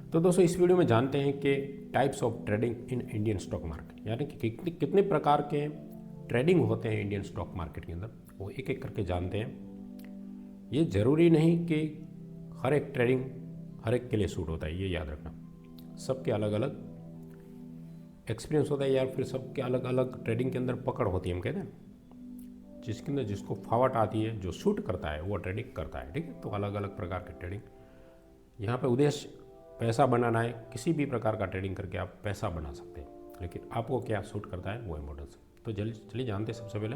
तो दोस्तों इस वीडियो में जानते हैं कि types of trading in Indian stock market, यानी कि कितने कितने प्रकार के ट्रेडिंग होते हैं इंडियन स्टॉक मार्केट के अंदर, वो एक एक करके जानते हैं। ये ज़रूरी नहीं कि हर एक ट्रेडिंग हर एक के लिए सूट होता है, ये याद रखना। सबके अलग अलग एक्सपीरियंस होता है या फिर सबके अलग अलग ट्रेडिंग के अंदर पकड़ होती है। हम कहते हैं जिसके अंदर जिसको फावट आती है, जो सूट करता है वो ट्रेडिंग करता है। ठीक है, तो अलग अलग प्रकार के ट्रेडिंग, यहाँ पे उद्देश्य पैसा बनाना है। किसी भी प्रकार का ट्रेडिंग करके आप पैसा बना सकते हैं, लेकिन आपको क्या सूट करता है वो इम्पोर्टेंस। तो चलिए जानते हैं सबसे पहले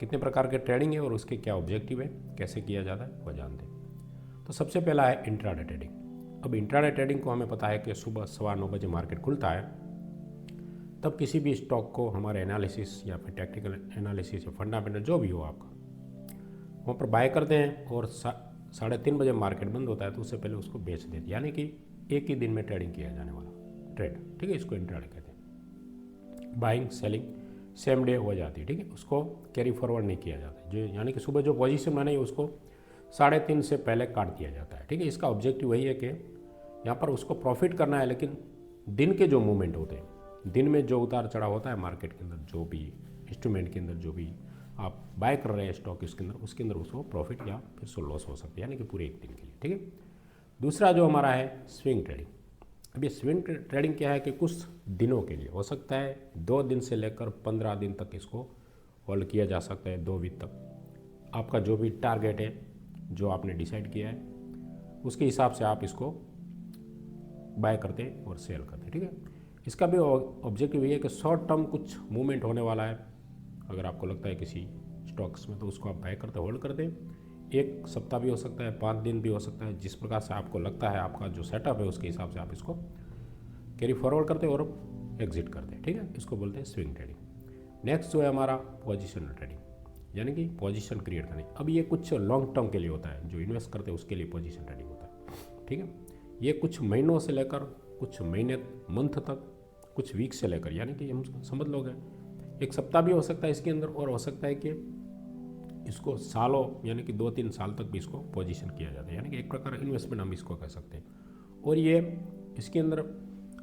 कितने प्रकार के ट्रेडिंग है और उसके क्या ऑब्जेक्टिव है, कैसे किया जाता है वह जानते हैं। तो सबसे पहला है इंट्राडे ट्रेडिंग। अब इंट्राडे ट्रेडिंग को हमें पता है कि सुबह 9:15 बजे मार्केट खुलता है, तब किसी भी स्टॉक को हमारे एनालिसिस या फिर टेक्निकल एनालिसिस या फंडामेंटल जो भी हो आपका, वहाँ पर बाय करते हैं और 3:30 बजे मार्केट बंद होता है तो उससे पहले उसको बेच देते हैं, यानी कि एक ही दिन में ट्रेडिंग किया जाने वाला ट्रेड। ठीक है, इसको इंट्राडे कहते हैं। बाइंग सेलिंग सेम डे हो जाती है। ठीक है, उसको कैरी फॉरवर्ड नहीं किया जाता, जो यानी कि सुबह जो पोजीशन बनाई उसको 3:30 से पहले काट दिया जाता है। ठीक है, इसका ऑब्जेक्टिव वही है कि यहाँ पर उसको प्रॉफिट करना है, लेकिन दिन के जो मूवमेंट होते हैं, दिन में जो उतार चढ़ाव होता है मार्केट के अंदर, जो भी इंस्ट्रूमेंट के अंदर जो भी आप बाय कर रहे हैं स्टॉक उसके अंदर उसको प्रॉफिट या फिर सो लॉस हो सकती है, यानी कि पूरे एक दिन के लिए। ठीक है, दूसरा जो हमारा है स्विंग ट्रेडिंग। अब ये स्विंग ट्रेडिंग क्या है कि कुछ दिनों के लिए हो सकता है, 2 दिन से लेकर 15 दिन तक इसको होल्ड किया जा सकता है, 2 वीक तक। आपका जो भी टारगेट है, जो आपने डिसाइड किया है, उसके हिसाब से आप इसको बाय करते और सेल करते। ठीक है, इसका भी ऑब्जेक्टिव ये है कि शॉर्ट टर्म कुछ मूवमेंट होने वाला है, अगर आपको लगता है किसी स्टॉक्स में, तो उसको आप बाय करते होल्ड करते। 1 सप्ताह भी हो सकता है, 5 दिन भी हो सकता है, जिस प्रकार से आपको लगता है, आपका जो सेटअप है उसके हिसाब से आप इसको कैरी फॉरवर्ड करते और एग्जिट करते। ठीक है, इसको बोलते हैं स्विंग ट्रेडिंग। नेक्स्ट जो है हमारा पोजिशनल ट्रेडिंग, यानी कि पोजीशन क्रिएट करनी। अब ये कुछ लॉन्ग टर्म के लिए होता है, जो इन्वेस्ट करते हैं उसके लिए पोजीशन ट्रेडिंग होता है। ठीक है, ये कुछ महीनों से लेकर कुछ महीने मंथ तक, कुछ वीक से लेकर, यानी कि हम समझ लोगे 1 सप्ताह भी हो सकता है इसके अंदर, और हो सकता है कि इसको सालों यानी कि 2-3 साल तक भी इसको पोजीशन किया जाता है, यानी कि एक प्रकार इन्वेस्टमेंट हम इसको कह सकते हैं। और ये इसके अंदर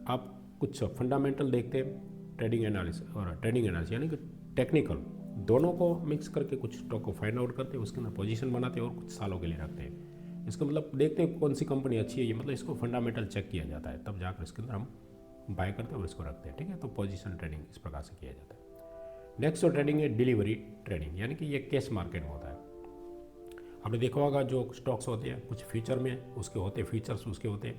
आप कुछ फंडामेंटल देखते हैं, ट्रेडिंग एनालिसिस यानी कि टेक्निकल, दोनों को मिक्स करके कुछ स्टॉक को फाइंड आउट करते हैं, उसके अंदर पोजीशन बनाते हैं और कुछ सालों के लिए रखते हैं। इसका मतलब देखते हैं कौन सी कंपनी अच्छी है, ये मतलब इसको फंडामेंटल चेक किया जाता है, तब जाकर इसके अंदर हम बाय करते हैं और इसको रखते हैं। ठीक है, तो पोजीशन ट्रेडिंग इस प्रकार से किया जाता है। नेक्स्ट जो ट्रेडिंग है डिलीवरी ट्रेडिंग, यानी कि ये कैश मार्केट में होता है। आपने देखा होगा जो स्टॉक्स होते हैं कुछ फ्यूचर में उसके होते हैं, फीचर्स उसके होते हैं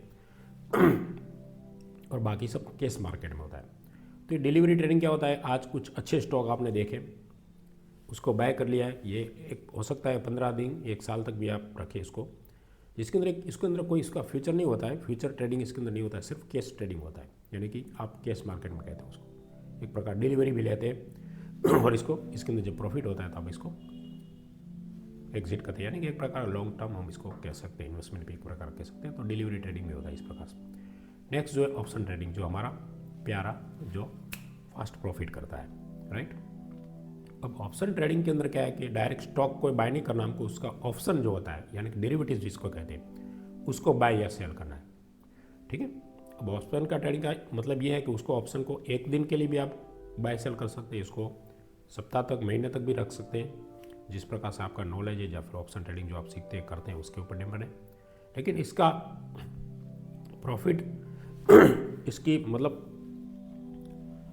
और बाकी सब कैश मार्केट में होता है। तो ये डिलीवरी ट्रेडिंग क्या होता है, आज कुछ अच्छे स्टॉक आपने देखे, उसको बाय कर लिया है, ये एक हो सकता है 15 दिन 1 साल तक भी आप रखें इसको, जिसके अंदर इसके अंदर कोई इसका फ्यूचर नहीं होता है, फ्यूचर ट्रेडिंग इसके अंदर नहीं होता है, सिर्फ कैश ट्रेडिंग होता है, यानी कि आप कैश मार्केट में कहते हैं उसको। एक प्रकार डिलीवरी भी लेते हैं और इसको इसके अंदर जब प्रॉफिट होता है तो आप इसको एग्जिट करते हैं, यानी कि एक प्रकार लॉन्ग टर्म हम इसको कह सकते हैं, इन्वेस्टमेंट भी एक प्रकार कह सकते हैं। तो डिलीवरी ट्रेडिंग भी होता है इस प्रकार से। नेक्स्ट जो है ऑप्शन ट्रेडिंग, जो हमारा प्यारा जो फास्ट प्रॉफिट करता है, राइट। अब ऑप्शन ट्रेडिंग के अंदर क्या है कि डायरेक्ट स्टॉक को बाय नहीं करना, हमको उसका ऑप्शन जो होता है, यानी कि डेरिवेटिव जिसको कहते हैं, उसको बाय या सेल करना है। ठीक है, अब ऑप्शन का ट्रेडिंग का मतलब ये है कि उसको ऑप्शन को 1 दिन के लिए भी आप बाय सेल कर सकते हैं, इसको सप्ताह तक महीने तक भी रख सकते हैं, जिस प्रकार से आपका नॉलेज है या फिर ऑप्शन ट्रेडिंग जो आप सीखते हैं करते हैं उसके ऊपर डिपेंड है। लेकिन इसका प्रॉफिट इसकी मतलब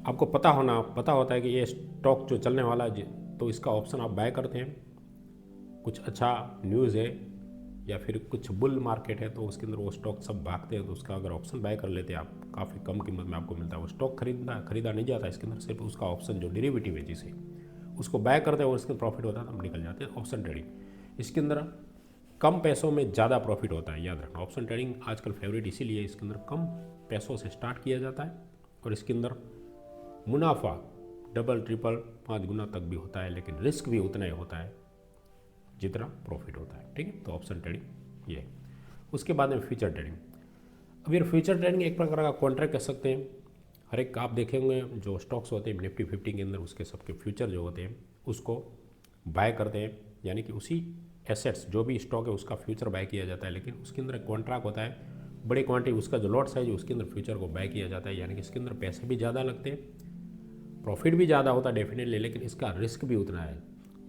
आपको पता होता है कि ये स्टॉक जो चलने वाला है, तो इसका ऑप्शन आप बाय करते हैं। कुछ अच्छा न्यूज़ है या फिर कुछ बुल मार्केट है तो उसके अंदर वो स्टॉक सब भागते हैं, तो उसका अगर ऑप्शन बाय कर लेते हैं आप, काफ़ी कम कीमत में आपको मिलता है। वो स्टॉक खरीदा नहीं जाता इसके अंदर, सिर्फ उसका ऑप्शन जो डेरिवेटिव है जिसे उसको बाय करते हैं और इसके प्रॉफिट होता है तो हम निकल जाते हैं। ऑप्शन ट्रेडिंग इसके अंदर कम पैसों में ज़्यादा प्रॉफिट होता है, याद रखना। ऑप्शन ट्रेडिंग आजकल फेवरेट इसीलिए, इसके अंदर कम पैसों से स्टार्ट किया जाता है और इसके अंदर मुनाफा डबल ट्रिपल 5 गुना तक भी होता है, लेकिन रिस्क भी उतना ही होता है जितना प्रॉफिट होता है। ठीक है, तो ऑप्शन ट्रेडिंग ये है। उसके बाद में फ्यूचर ट्रेडिंग। अब ये फ्यूचर ट्रेडिंग एक प्रकार का कॉन्ट्रैक्ट कह सकते हैं। हर एक आप देखेंगे जो स्टॉक्स होते हैं निफ्टी 50 के अंदर, उसके सबके फ्यूचर जो होते हैं उसको बाय करते हैं, यानी कि उसी एसेट्स जो भी स्टॉक है उसका फ्यूचर बाय किया जाता है, लेकिन उसके अंदर एक कॉन्ट्रैक्ट होता है बड़ी क्वांटिटी उसका जो लॉट साइज है उसके अंदर फ्यूचर को बाय किया जाता है, यानी कि इसके अंदर पैसे भी ज़्यादा लगते हैं, प्रॉफिट भी ज़्यादा होता है डेफिनेटली, लेकिन इसका रिस्क भी उतना है।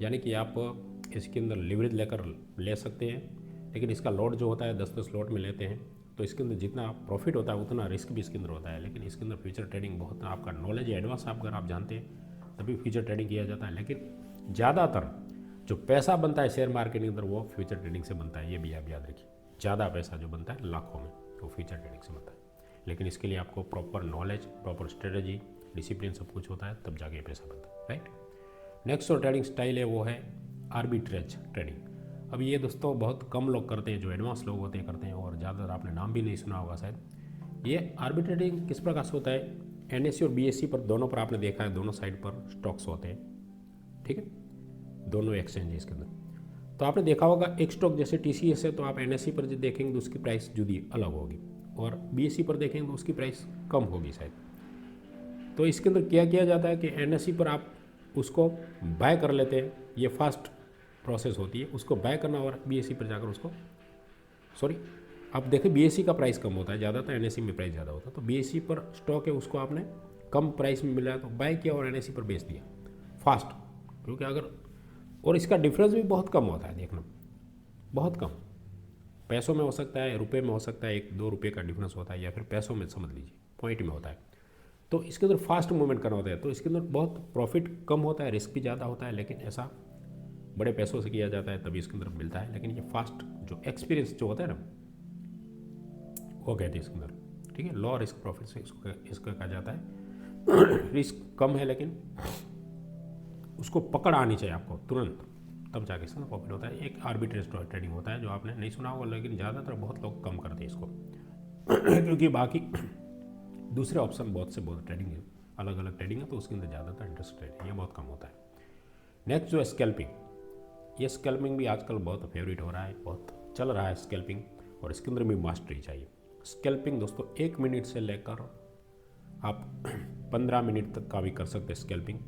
यानी कि आप इसके अंदर लिवरेज लेकर ले सकते हैं, लेकिन इसका लॉट जो होता है 10-10 लॉट में लेते हैं, तो इसके अंदर जितना प्रॉफिट होता है उतना रिस्क भी इसके अंदर होता है। लेकिन इसके अंदर फ्यूचर ट्रेडिंग बहुत आपका नॉलेज एडवांस अगर आप जानते हैं तभी फ्यूचर ट्रेडिंग किया जाता है। लेकिन ज़्यादातर जो पैसा बनता है शेयर मार्केट के अंदर वो फ्यूचर ट्रेडिंग से बनता है, ये भी आप याद रखिए। ज़्यादा पैसा जो बनता है लाखों में वो फ्यूचर ट्रेडिंग से बनता है, लेकिन इसके लिए आपको proper knowledge, proper strategy, discipline सब कुछ होता है, तब जाके पैसा बनता है, राइट। नेक्स्ट जो ट्रेडिंग स्टाइल है वो है आर्बिट्रेज ट्रेडिंग। अब ये दोस्तों बहुत कम लोग करते हैं, जो एडवांस लोग होते हैं करते हैं, और ज़्यादातर आपने नाम भी नहीं सुना होगा शायद। ये आर्बिट्रेटिंग किस प्रकार से होता है, एनएससी और बीएससी पर दोनों पर आपने देखा है, दोनों साइड पर स्टॉक्स होते हैं, ठीक है, दोनों एक्सचेंज है इसके अंदर। तो आपने देखा होगा एक स्टॉक जैसे टीसीएस है, तो आप एनएससी पर देखेंगे तो उसकी प्राइस जुदी अलग होगी, और बीएससी पर देखेंगे तो उसकी प्राइस कम होगी शायद। तो इसके अंदर क्या किया जाता है कि एनएससी पर आप उसको बाय कर लेते हैं, ये फास्ट प्रोसेस होती है, उसको बाय करना, और बीएससी पर जाकर उसको आप देखें बीएससी का प्राइस कम होता है ज़्यादातर, एनएससी में प्राइस ज़्यादा होता है। तो बीएससी पर स्टॉक है उसको आपने कम प्राइस में मिला तो बाय किया और एनएससी पर बेच दिया फास्ट, क्योंकि अगर, और इसका डिफरेंस भी बहुत कम होता है, देखना बहुत कम, पैसों में हो सकता है, रुपए में हो सकता है, 1-2 रुपये का डिफरेंस होता है, या फिर पैसों में समझ लीजिए पॉइंट में होता है। तो इसके अंदर फास्ट मूवमेंट करना होता है, तो इसके अंदर बहुत प्रॉफिट कम होता है, रिस्क भी ज़्यादा होता है, लेकिन ऐसा बड़े पैसों से किया जाता है तभी इसके अंदर मिलता है। लेकिन ये फास्ट जो एक्सपीरियंस जो होता है ना वो कहते हैं इसके अंदर, ठीक है, लो रिस्क प्रॉफिट से इसको कहा जाता है। रिस्क कम है लेकिन उसको पकड़ आनी चाहिए आपको तुरंत, तब जाके इसका प्रॉफिट होता है। एक आर्बिट्रेज ट्रेडिंग होता है जो आपने नहीं सुना होगा, लेकिन ज़्यादातर बहुत लोग कम करते हैं इसको क्योंकि बाकी दूसरे ऑप्शन बहुत ट्रेडिंग है, अलग अलग ट्रेडिंग है, तो उसके अंदर ज़्यादातर इंटरेस्ट रेट है, ये बहुत कम होता है। नेक्स्ट जो है स्कैल्पिंग, ये स्कैल्पिंग भी आजकल बहुत फेवरेट हो रहा है, बहुत चल रहा है स्कैल्पिंग, और इसके अंदर भी मास्टरी चाहिए। स्कैल्पिंग दोस्तों 1 मिनट से लेकर आप 15 मिनट तक का भी कर सकते हैं स्कैल्पिंग,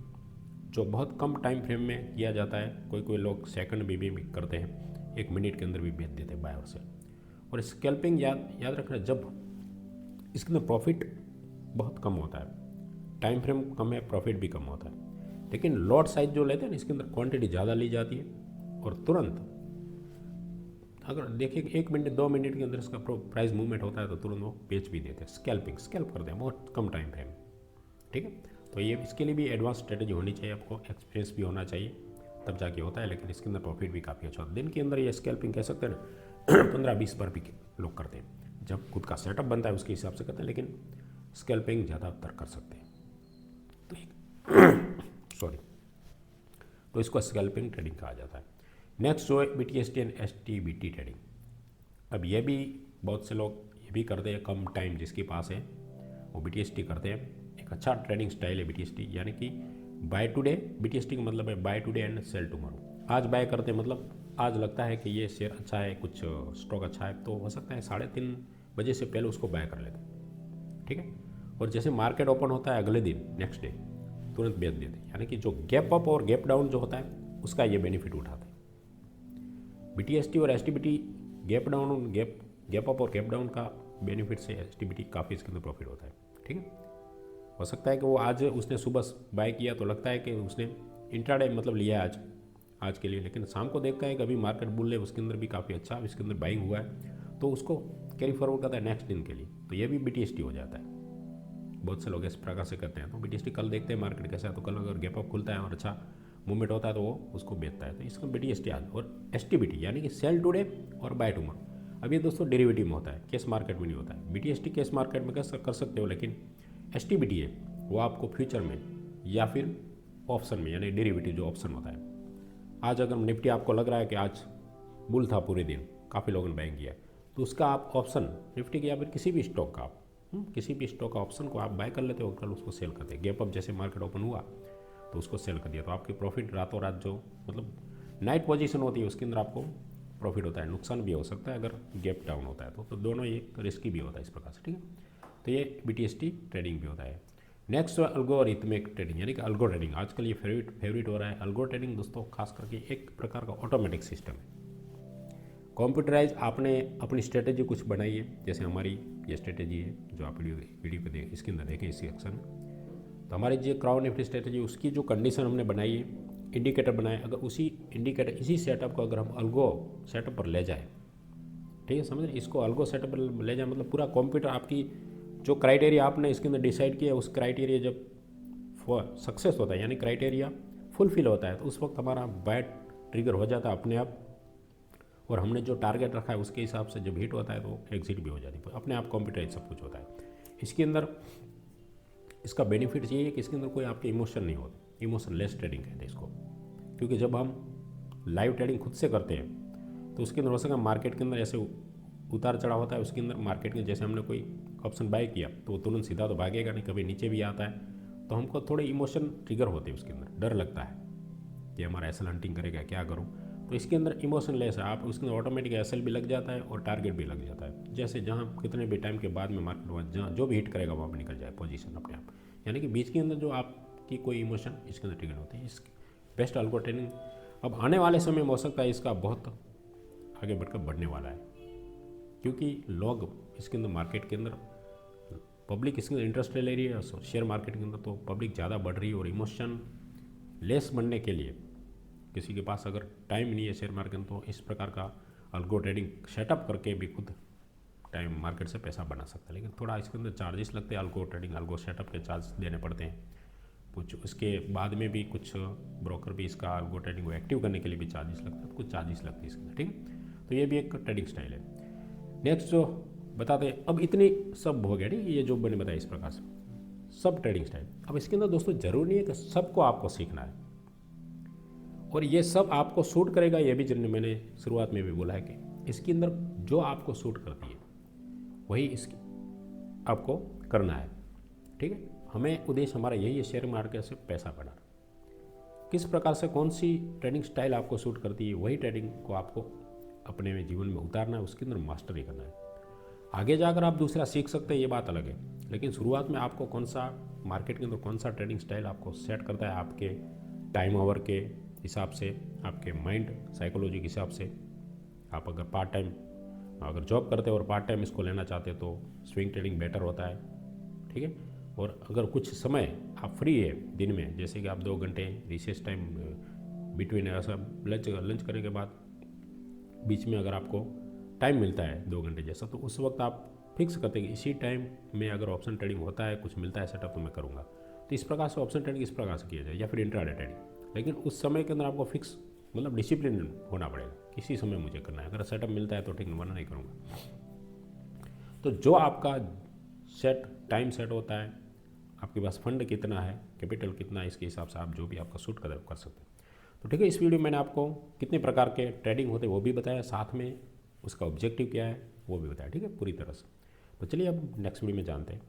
जो बहुत कम टाइम फ्रेम में किया जाता है। कोई लोग सेकंड में भी करते हैं, 1 मिनट के अंदर भी बेच देते हैं बायर से। और स्कैल्पिंग याद रखना, जब इसके अंदर प्रॉफिट बहुत कम होता है, टाइम फ्रेम कम है, प्रॉफिट भी कम होता है, लेकिन लॉट साइज जो लेते हैं ना इसके अंदर क्वांटिटी ज़्यादा ली जाती है, और तुरंत अगर देखिए 1 मिनट 2 मिनट के अंदर इसका प्राइस मूवमेंट होता है तो तुरंत वो बेच भी देते हैं, स्कैल्प करते हैं बहुत कम टाइम फ्रेम, ठीक है। तो ये इसके लिए भी एडवांस स्ट्रेटेजी होनी चाहिए, आपको एक्सपीरियंस भी होना चाहिए, तब जाके होता है। लेकिन इसके अंदर प्रॉफिट भी काफ़ी अच्छा होता है। दिन के अंदर ये स्कैल्पिंग कह सकते हैं ना 15-20 बार भी लोग करते हैं, जब खुद का सेटअप बनता है उसके हिसाब से करते हैं, लेकिन स्कैल्पिंग ज़्यादातर कर सकते हैं। तो तो इसको स्कैल्पिंग ट्रेडिंग कहा जाता है। नेक्स्ट जो है BTST एंड STBT ट्रेडिंग। अब ये भी बहुत से लोग ये भी करते हैं, कम टाइम जिसके पास है वो BTST करते हैं। एक अच्छा ट्रेडिंग स्टाइल है BTST, यानी कि बाय टुडे, BTST का मतलब है buy today and sell tomorrow. आज बाय करते हैं, मतलब आज लगता है कि ये शेयर अच्छा है, कुछ स्टॉक अच्छा है, तो हो सकता है 3:30 बजे से पहले उसको बाय कर लेते हैं, ठीक है। और जैसे मार्केट ओपन होता है अगले दिन, नेक्स्ट डे तुरंत बेच देते हैं, यानी कि जो गैप अप और गैप डाउन जो होता है उसका ये बेनिफिट उठाते हैं। BTST और STBT gap down, gap up और गैप डाउन का बेनिफिट से STBT काफ़ी इसके अंदर प्रॉफिट होता है, ठीक है। हो सकता है कि वो आज उसने सुबह बाय किया तो लगता है कि उसने इंट्राडे मतलब लिया है आज के लिए, लेकिन शाम को देखता है कि अभी मार्केट बुल है, उसके अंदर भी काफ़ी अच्छा इसके अंदर बाइंग हुआ है, तो उसको कैरी फॉरवर्ड करता है नेक्स्ट दिन के लिए, तो ये भी BTST हो जाता है। बहुत से लोग इस प्रकार से करते हैं। तो BTST कल देखते हैं मार्केट कैसा है, तो कल अगर गैप अप खुलता है और अच्छा मूवमेंट होता है तो वो उसको बेचता है, तो इसको BTST आज। और STBT यानी कि सेल टुडे और बाय टुमारो। अब ये दोस्तों डेरिवेटिव में होता है, कैश मार्केट में नहीं होता है। BTST कैश मार्केट में कर सकते हो, लेकिन STBT है वो आपको फ्यूचर में या फिर ऑप्शन में, यानी डेरिवेटिव जो ऑप्शन होता है। आज अगर निफ्टी आपको लग रहा है कि आज बुल था पूरे दिन, काफ़ी लोगों ने बाइंग किया, तो उसका आप ऑप्शन निफ्टी के या फिर किसी भी स्टॉक का किसी भी स्टॉक का ऑप्शन को आप बाय कर लेते हो, कल उसको सेल करते हैं। गैप अप जैसे मार्केट ओपन हुआ तो उसको सेल कर दिया, तो आपकी प्रॉफिट रातों रात जो मतलब नाइट पोजीशन होती है उसके अंदर आपको प्रॉफिट होता है। नुकसान भी हो सकता है अगर गैप डाउन होता है तो दोनों एक रिस्की भी होता है इस प्रकार से, ठीक है। तो ये BTST ट्रेडिंग भी होता है। नेक्स्ट है अल्गोरिथमिक ट्रेडिंग, यानी कि अल्गो ट्रेडिंग। आजकल ये फेवरेट हो रहा है अल्गो ट्रेडिंग दोस्तों, खास करके एक प्रकार का ऑटोमेटिक सिस्टम है। कंप्यूटराइज आपने अपनी स्ट्रेटेजी कुछ बनाई है, जैसे हमारी ये स्ट्रेटेजी है जो आप वीडियो पे देख इसके अंदर देखें इसी सेक्शन में। तो हमारी जो क्राउड निफ्टी स्ट्रेटेजी उसकी जो कंडीशन हमने बनाई है, इंडिकेटर बनाए, अगर उसी इंडिकेटर इसी सेटअप को अगर हम अल्गो सेटअप पर ले जाए, ठीक है, समझ रहे, इसको अल्गो सेटअप पर ले जाए मतलब पूरा कंप्यूटर आपकी जो क्राइटेरिया आपने इसके अंदर डिसाइड किया उस क्राइटेरिया जब सक्सेस होता है यानी क्राइटेरिया फुलफिल होता है तो उस वक्त हमारा बैट ट्रिगर हो जाता है अपने आप, और हमने जो टारगेट रखा है उसके हिसाब से जब हिट होता है तो एग्जिट भी हो जाती है, अपने आप कंप्यूटराइज सब कुछ होता है। इसके अंदर इसका बेनिफिट ये है कि इसके अंदर कोई आपके इमोशन नहीं होते, इमोशन लेस ट्रेडिंग कहते हैं इसको, क्योंकि जब हम लाइव ट्रेडिंग खुद से करते हैं तो उसके अंदर हो सका मार्केट के अंदर ऐसे उतार चढ़ाव होता है, उसके अंदर मार्केट में जैसे हमने कोई ऑप्शन बाय किया तो वो तुरंत सीधा तो भागेगा नहीं, कभी नीचे भी आता है तो हमको थोड़े इमोशन ट्रिगर होते हैं, उसके अंदर डर लगता है कि हमारा एसएल हंटिंग करेगा क्या करूँ, तो इसके अंदर इमोशन लेस है, आप उसके अंदर ऑटोमेटिक एसएल भी लग जाता है और टारगेट भी लग जाता है, जैसे जहाँ कितने भी टाइम के बाद में मार्केट जहाँ जो भी हिट करेगा वहाँ पर निकल जाए पोजीशन अपने आप, यानी कि बीच के अंदर जो आपकी कोई इमोशन इसके अंदर ट्रिगर होती है। इस बेस्ट अल्गो ट्रेडिंग अब आने वाले समय में हो सकता है इसका बहुत आगे बढ़कर बढ़ने वाला है, क्योंकि लोग इसके अंदर मार्केट के अंदर पब्लिक इसके अंदर इंटरेस्ट ले रही है, शेयर मार्केट के अंदर तो पब्लिक ज़्यादा बढ़ रही है, और इमोशन लेस बनने के लिए किसी के पास अगर टाइम नहीं है शेयर मार्केट तो इस प्रकार का अल्गो ट्रेडिंग सेटअप करके भी खुद टाइम मार्केट से पैसा बना सकता है, लेकिन थोड़ा इसके अंदर चार्जेस लगते हैं, अल्गो ट्रेडिंग अल्गो सेटअप के चार्ज देने पड़ते हैं कुछ, उसके बाद में भी कुछ ब्रोकर भी इसका अल्गो ट्रेडिंग को एक्टिव करने के लिए भी चार्जेस लगता है, तो कुछ चार्जेस लगते हैं इसके अंदर, ठीक है, तो ये भी एक ट्रेडिंग स्टाइल है। नेक्स्ट जो बताते हैं, अब इतनी सब हो गया नहीं, ये जो मैंने बताया इस प्रकार से सब ट्रेडिंग स्टाइल। अब इसके अंदर दोस्तों जरूरी नहीं है कि सबको आपको सीखना है और ये सब आपको सूट करेगा, ये भी जिन्हें मैंने शुरुआत में भी बोला है कि इसके अंदर जो आपको सूट करती है वही इसकी आपको करना है, ठीक है। हमें उद्देश्य हमारा यही है शेयर मार्केट से पैसा बनाना, किस प्रकार से कौन सी ट्रेडिंग स्टाइल आपको सूट करती है वही ट्रेडिंग को आपको अपने में जीवन में उतारना है, उसके अंदर मास्टरी करना है। आगे जाकर आप दूसरा सीख सकते हैं, ये बात अलग है, लेकिन शुरुआत में आपको कौन सा मार्केट के अंदर कौन सा ट्रेडिंग स्टाइल आपको सेट करता है आपके टाइम ओवर के हिसाब से, आपके माइंड साइकोलॉजी के हिसाब से। आप अगर पार्ट टाइम अगर जॉब करते हो और पार्ट टाइम इसको लेना चाहते हो तो स्विंग ट्रेडिंग बेटर होता है, ठीक है। और अगर कुछ समय आप फ्री है दिन में, जैसे कि आप 2 घंटे रिसेस टाइम बिटवीन ऐसा लंच करने के बाद बीच में अगर आपको टाइम मिलता है 2 घंटे जैसा, तो उस वक्त आप फिक्स करते हैं कि इसी टाइम में अगर ऑप्शन ट्रेडिंग होता है कुछ मिलता है सेटअप तो मैं करूँगा, तो इस प्रकार से ऑप्शन ट्रेडिंग इस प्रकार से किया जाए, या फिर इंट्राडे ट्रेडिंग, लेकिन उस समय के अंदर आपको फिक्स मतलब डिसिप्लिन होना पड़ेगा, किसी समय मुझे करना है, अगर सेटअप मिलता है तो ठीक, वरना नहीं करूँगा। तो जो आपका टाइम सेट होता है, आपके पास फंड कितना है, कैपिटल कितना है, इसके हिसाब से आप जो भी आपका सूट कर सकते हैं। तो ठीक है, इस वीडियो में मैंने आपको कितने प्रकार के ट्रेडिंग होते हैं वो भी बताया, साथ में उसका ऑब्जेक्टिव क्या है वो भी बताया, ठीक है, पूरी तरह से। तो चलिए अब नेक्स्ट वीडियो में जानते हैं।